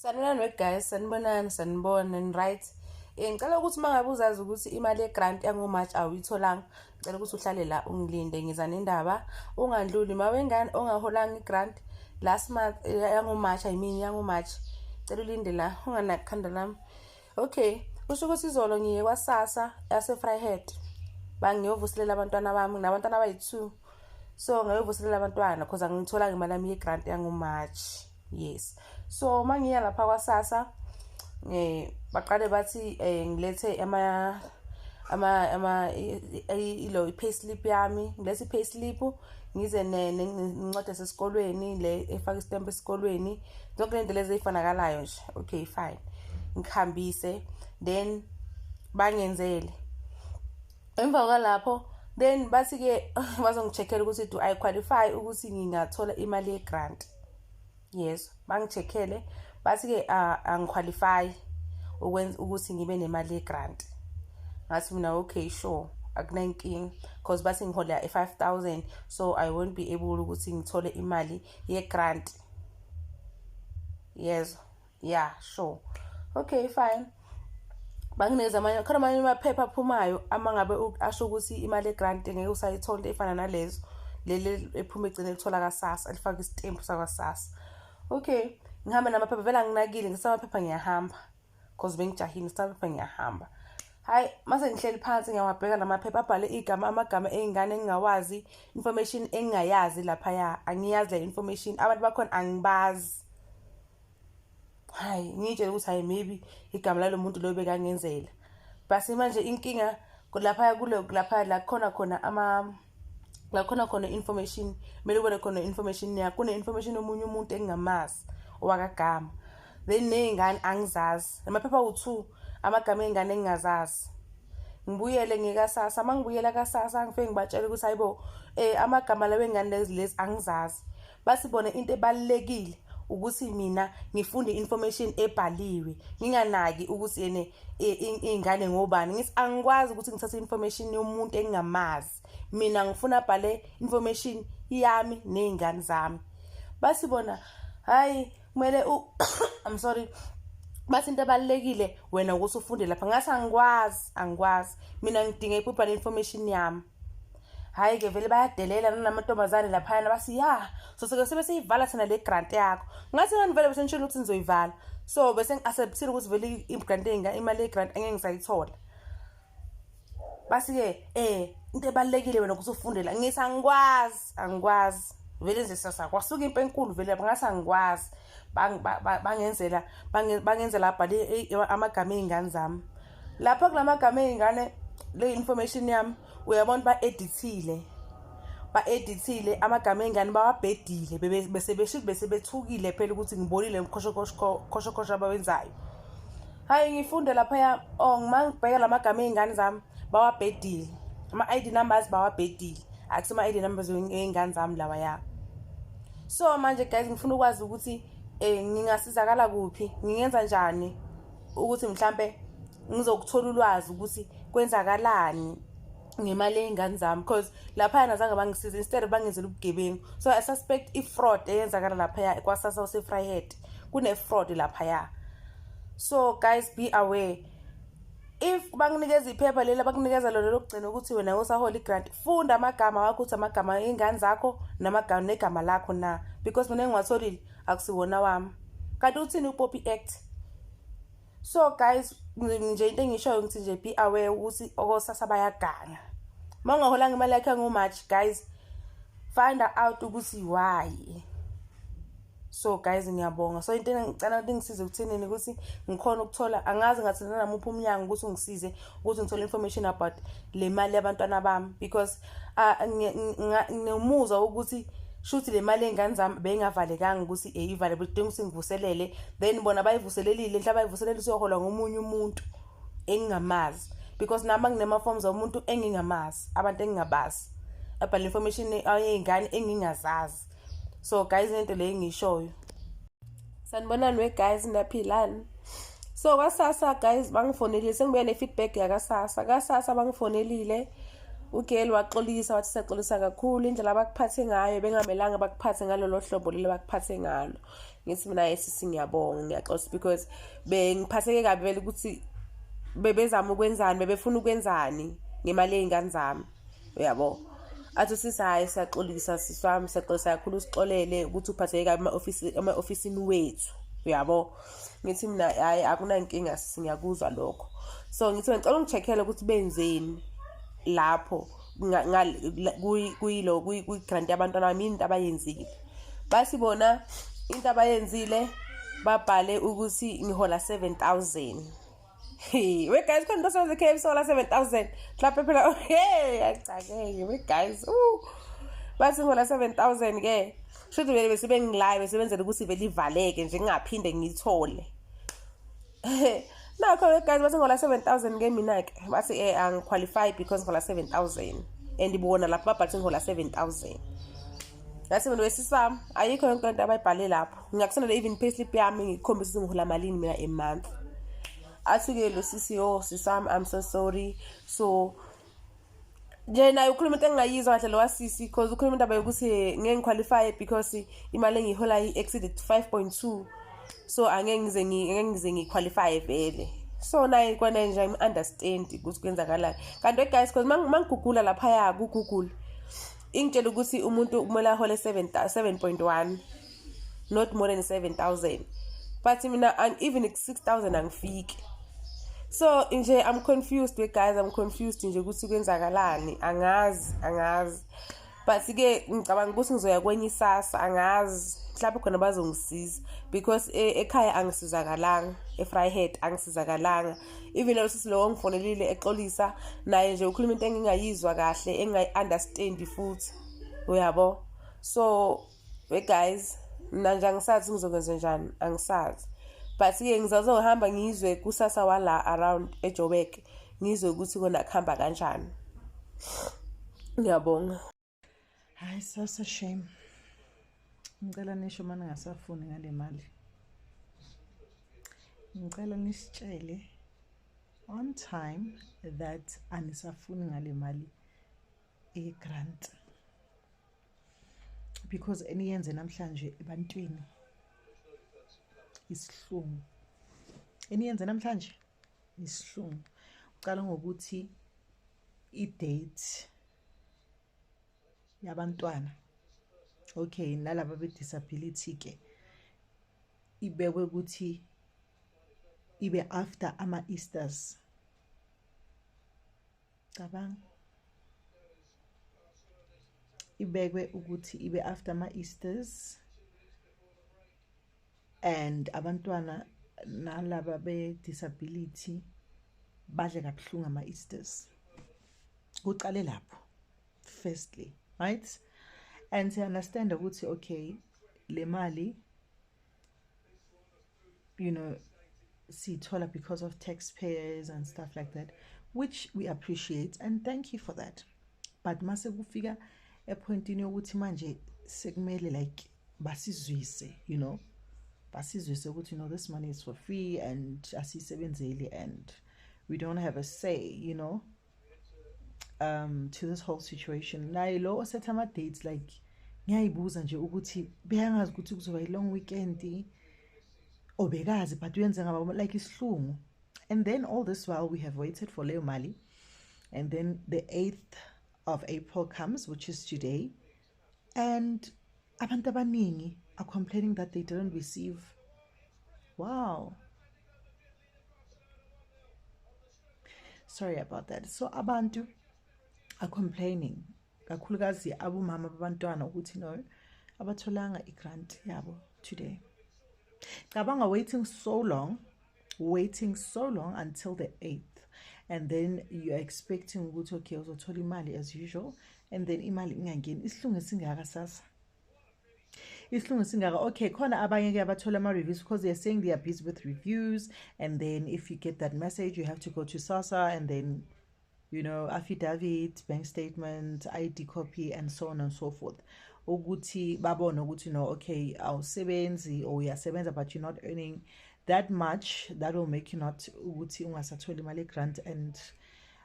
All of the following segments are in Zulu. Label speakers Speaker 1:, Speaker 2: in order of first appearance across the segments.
Speaker 1: Sanibonani guys, sanibonani right. Ngicela ukuthi mangabe uzazi ukuthi imali yegrant yangoMarch awuyitholanga, ngicela ukuthi uhlale la ungilinde ngiza nendaba. Ungandluli mawengane ongaholanga igrant last month yangoMarch, yangoMarch. Ngicela ulinde la unganakhanda lami. Okay, kusho ukuthi izolo ngiye kwaSASSA yase-Vryheid. Bangiyovuselela abantwana bami, nabantwana abayi2. So ngayovuselela abantwana because angitholanga imali yami yegrant yangoMarch. Yes. So mangiya lapha kwaSASSA baqale bathi ngilethe ilo payslip yami, ngilethe payslip ngize nencwadi sesikolweni le efaka istamp esikolweni, zonke lento lezi ezifanakalayo nje. Okay fine, ngihambise then bangenzele. Emva kwalapho then bathi ke bazongicheckela ukuthi do I qualify ukuthi ngingathola imali yegrant. Yes, bangicheckele bathi ke angiqualify ukwenza ukuthi ngibe nemali yegrant. Ngathi mina okay sure akunankinga because bathi ngihola 5,000, so I won't be able ukuthi ngithole imali yegrant. Yes, yeah, sure. Okay fine. Banginikeza amanye amaphepha aphumayo amangabe asho ukuthi imali yegrant ngeke usayithola efana nalezo leli ephuma egcine lithola kaSASSA elifaka istamp sakwaSASSA. Okay, ngihamba namaphepha vela nginakile ngisamaphepha ngiyahamba because bengijahile ngisamaphepha ngiyahamba. Hayi mase ngihleli phansi ngiyawabheka lamaphepha abhale amagama engane engingawazi, information engingayazi lapha ya angiyazi le information, abantu bakhona angibazi. Hayi ngitshela ukuthi hayi maybe igama lalo muntu lo bekangenzela. Base manje inkinga lapha lapha la khona information, mele ube khona information yakho, kune information omunye umuntu engingamazi owakagama. Then nezingane angizazi, amaphepha u2 amagama engane engingazazi. Ngibuyele ngikaSASSA, mangibuyela kaSASSA ngifike ngibatshela ukuthi hayibo amagama lawe engane lezi angizazi. Basibona into ebalekile ukuthi mina ngifunde information ebhaliwe, nginganaki ukuthi yene ingane ngobani. Ngithi angikwazi ukuthi ngithathe information yomuntu engingamazi, mina ngifuna bhale information yami nezingane zami. Basibona hayi kumele I'm sorry, bathi into ebalekile wena ukuthi ufunde lapha. Ngathi angikwazi mina ngidinga iphupha le information yami. Hayi ke vele bayadelela namantombazane lapha bathi ya so sebe seyivala thina le grant yakho. Ngathi ngani vele bese ngishilo ukuthi nizoyivala, so bese ngiacceptile ukuthi vele igrant imali yegrant angeke ngisayithola. Basi ke into ebalekile wena ukuthi ufunde la. Ngithi angikwazi vele nje sasa kwasuka impe enkulu vele ngathi angikwazi. Bangenzela abhale amagama ezingane zami lapha kulamagama ezingane le information yami. Uyabona ba-edithile amagama engane bawabhedile bese bethukile phela ukuthi ngibonile umkhoshokosho abawenzayo. Hayi ngifunde lapha ya ngibheka lamagama engane zami bawabhedile, ama-ID numbers bawabhedile, akusi ama-ID numbers engane zami lawa ya. So manje guys ngifuna ukwazi ukuthi ngingasizakala kuphi, ngingenza njani ukuthi mhlambe ngizokuthola ulwazi ukuthi kwenzakalani ngemali ey'ngane zami, because lapha nazange bangisize, instead bangenzela ubugebengu. So I suspect i-fraud eyenzakala lapha kwaSASSA wase-Vryheid, kune-fraud lapha ya. So guys be aware, if banginikeza iphepha leli bakunikeza lona lokugcina ukuthi wena usahola igrant, funda amagama wakho ukuthi amagama ey'ngane zakho negama lakho na, because mina engiwatholile akusiwona wami. Kanti uthini uPoppy Act? So guys nje into engishoyo ukuthi nje be aware ukuthi okoSASSA bayaganga. Mangaholanga imali yakhe ngoMarch guys, find out ukuthi why. So guys ngiyabonga. So into engicela ukuthi ngisize ukuthenini ukuthi ngikhona ukuthola, angazi ngathi namuphi umnyango ukuthi ngisize ukuthi ngithole information about le mali yabantwana bami, because nginomuzwa ukuthi shuthi le mali engane zami bengavalekanga ukuthi ivale, bedinga ukuthi ngivuselele, then bona bayivuselelile enhla bayivuselele uyohola ngomunye umuntu engingamazi, because nami nginema forms omuntu engingamazi, abantu engingabazi abhale information ayengane engingazazi. So guys into le engishoyo. Sanibonani guys, ndaphilani. So kwaSASSA guys bangifonelile, sengibuya ne-feedback kaSASSA bangifonelile. Ugeli waxolisa wathi siyaxolisa kakhulu indlela abakuphathe ngayo, bengamelanga bakuphathe ngalo lo hlobo leli bakuphathe ngalo. ngithi mina yesisi ngiyabonga ngiyaxoxa because bengiphatheke kabi vele ukuthi bebezama ukwenzani bebefuna ukwenzani ngemali ey'ngane zami uyabo athi sisi hayi siyaxolisa sisi wami siyaxolisa kakhulu usixolele ukuthi uphatheke kabi ema-ofisini wethu uyabo ngithi mina hayi akunankinga sisi ngiyakuzwa lokho so ngithi ngicela ungicheckele ukuthi benzeni lapho kwi-grant yabantwana bami into abayenzile bathi bona into abayenzile babhale ukuthi ngihola 7,000 we guys khona basebenza eKFC hola 7,000 mhlawumbe phela yacakeke we guys bathi ngihola 7,000 ke shothi vele bese ngilive besebenzela ukuthi vele ivaleke nje ngingaphinde ngiyithole nakho we guys bathi ngihola 7,000 ke mina ke bathi angiqualify because ngihola 7,000 and ibona lapho babhathi ngihola 7,000 yasi mina wesisami ayikho yonke into abayibhale lapho ngiyakusendela even payslip yami ngikhombisa ukuthi ngihola malini mina a month athi-ke lo sisi sisami I'm so sorry so nje naye ukhuluma into engingayizwa kahle lo wasisi because ukhuluma into abayokuthi ngeke ngiqualify because imali engiyihola exceeded 5.2 so angeke ngize ngiqualify vele so naye kwana nje I'm understand ukuthi kwenzakalani kanti guys because mangigugula lapha ku Google ingitshela ukuthi umuntu kumele ahole 7.1 not more than 7,000 but mina even 6,000 angifiki so nje I'm confused we guys I'm confused nje ukuthi kwenzakalani angazi but ke ngicabanga ukuthi ngizoya kwenye isasa angazi mhlawumbe khona bazongisiza because ekhaya angisizakalanga eFryhead angisizakalanga even lo sisi lo ngifonelile exolisa naye nje ukhuluma into engingayizwa kahle engayi-understand futhi uyabo so we guys mina nje angisazi ngizokwenza njani angisazi but ke ngizohamba ngizwe kusasa wala around eJoburg ngizwe ukuthi kona kuhamba kanjani ngiyabonga
Speaker 2: hayi sasa shame ngicela nisho mana ngasafuni ngale mali ngicela nisitshele on time that anisafuni ngale mali grant because eniyenze namhlanje ebantwini isihlungu eniyenze namhlanje isihlungu uqala ngokuthi i-date yabantwana okay nalabo be-disability ke ibekwe ukuthi ibe after ama-Easters cabanga ibekwe ukuthi ibe after ama-Easters and abantwana nalaba be-disability badle kabuhlungu ama-Easters kuqale lapho firstly right and to understand ukuthi okay le mali you know sithola because of taxpayers and stuff like that which we appreciate and thank you for that but mase kufika epointini yokuthi manje sekumele like basizwise you know basizwise ukuthi this money is for free and asisebenzeli and we don't have a say you know to this whole situation naye lo osetha ama dates like ngiyayibuza nje ukuthi beyangazi ukuthi kuzoba long weekend obekazi but uyenze ngaba like isihlungu and then all this while we have waited for leyo mali and then the 8th of April comes which is today and abantu abaningi are complaining that they didn't receive wow sorry about that so abantu are complaining kakhulukazi abomama babantwana ukuthi no abatholanga igrant yabo today cabanga waiting so long until the 8th and then you're expecting ukuthi okay uzothola imali as usual and then imali ingangeni isihlungu singaka sasa isihlungu singaka okay khona abanye ke abathola ama reviews because they're saying they are busy with reviews and then if you get that message you have to go to SASSA and then you know affidavit bank statement ID copy and so on and so forth ukuthi babone ukuthi no okay awusebenzi or uyasebenza but you're not earning that much that will make you not ukuthi ungasatholi imali grant and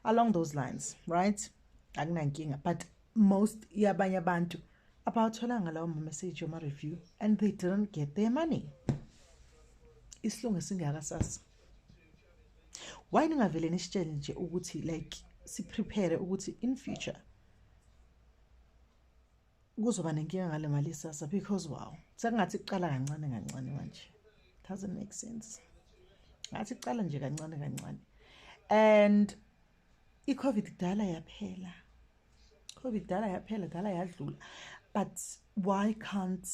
Speaker 2: along those lines right akunankinga but most yabanye abantu abawatholanga lawo ma-message yoma-review and they didn't get their money. Isilungu esingaka sasa. Why ningavele nisitshele nje ukuthi like si-prepare ukuthi in future kuzoba nenkinga ngale mali sasa because wow sekungathi kuqala kancane manje. Doesn't make sense. Ngathi kuqala nje kancane and i-COVID dala yaphela. Dala yadlula. But why can't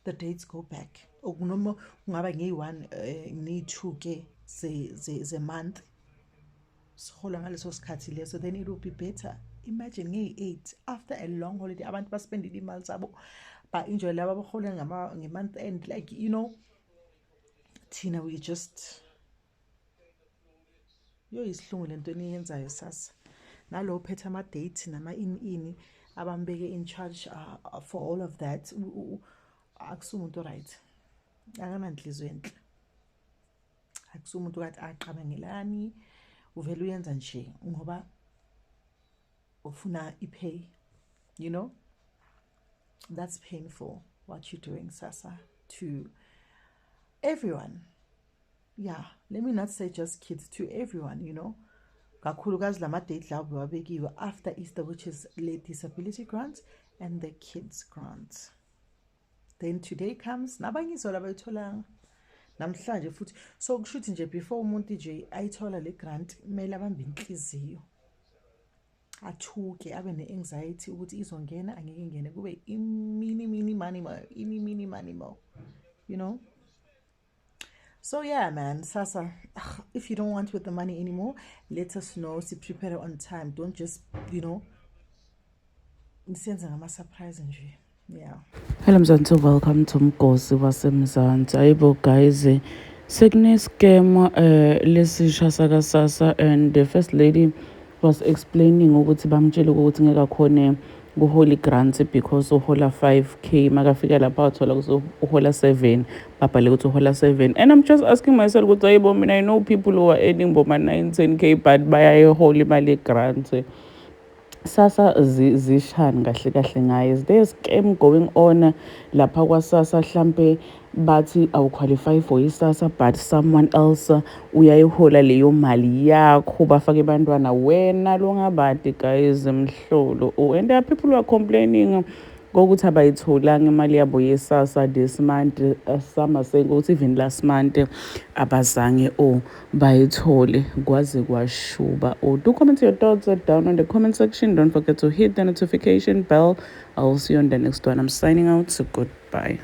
Speaker 2: the dates go back? Okunoma kungaba ngeyi-1 ngeyi-2 ke ze month. Sihola ngaleso sikhathi leso, then it will be better. Imagine ngeyi-8 after a long holiday abantu baspendile imali zabo ba-enjoy laba abahola nge-month end, like you know, thina we just isihlungu lento eniyenzayo sasa. Nalo phethe ama-date nama-ini abambeke in charge for all of that. Akusumuntu right. Akananhliziyo enhle. Akusumuntu kathi aqabangelani uvela uyenza nje ngoba ufuna ipay, you know. That's painful what you're doing sasa to everyone. Yeah, let me not say just kids, to everyone, you know. Kakhulukazi lama date lawo bewabekiwe after Easter, which is late disability grant and the kids grant. Then today comes nabanye izola bayitholanga namhlanje futhi. So kushuthi nje before umuntu nje ayithola le grant kumele abambe inhliziyo, athuke, abe ne-anxiety ukuthi izongena angeke ingene, kube mini money more, you know. So yeah, man, sasa, if you don't want with the money anymore, let us know. Si prepare on time. Don't just, you know, nisenza ngama surprise nje. Yeah.
Speaker 3: Hello Mzansi, welcome to Mgosi waseMzansi. Ayibo guys, sekune scam lesisha saka sasa, and the first lady was explaining ukuthi bamtshela ukuthi ngeke khone kuholy grants because uhola 5k makafika lapha wathola ukuthi uhola 7, babhale ukuthi uhola 7, and I'm just asking myself ukuthi ayibo mina I know people who are earning boma 9-10k but bayayihola imali grants. Sasa zishani kahle ngayo. Is there a scam going on lapha kwaSasa mhlambe bathi awuqualify for iSasa but someone else uyayihola leyo mali yakho bafake abantwana wena longabadi guys emhlolo. And there are people who are complaining ngokuthi abayitholanga imali yabo yeSasa this month. Some are saying ukuthi even last month abazange bayithole kwaze kwashuba. Do comment your thoughts down on the comment section. Don't forget to hit the notification bell. I'll see you on the next one. I'm signing out, so goodbye.